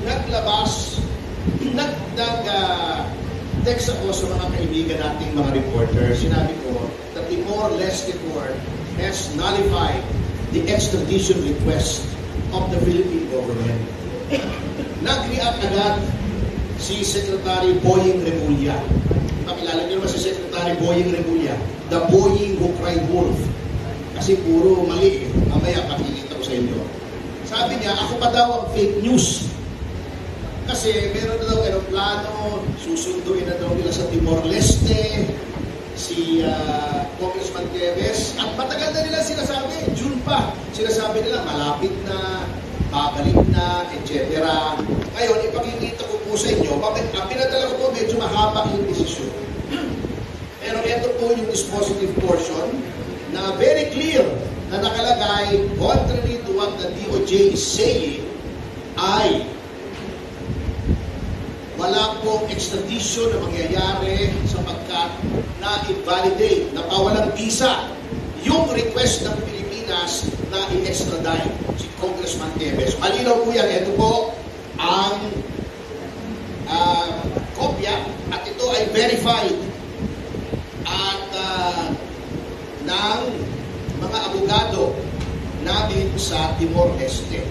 naglabas, text ako sa mga kaibigan nating mga reporter. Sinabi ko, the Timor-Leste Court has nullified the extradition request of the Philippine government. Nag-react agad si Secretary Boying Remulla. Pakilala niyo naman si Secretary Boying Remulla, the Boying who cried wolf. Kasi puro mali eh. Mamaya pakikita ko sa inyo. Sabi niya, ako pa daw ang fake news. Kasi meron na daw aeroplano, susunduin na daw nila sa Timor-Leste, si Congressman Teves, at matagal na nila sinasabi, June pa, sinasabi nila malapit na, babalik na, etc. Ngayon, ipakikita ko po sa inyo, pinadala ko po, medyo mahaba yung desisyon. Pero ito po yung dispositive portion na very clear na nakalagay, contrary to what the DOJ is saying, ay wala pong extradition na mangyayari sapagkat na-invalidate, napawalang visa yung request ng Pilipinas na i-extradite si Congressman Teves. Malinaw po yan. Ito po ang kopya at ito ay verified at ng mga abogado namin sa Timor-Leste.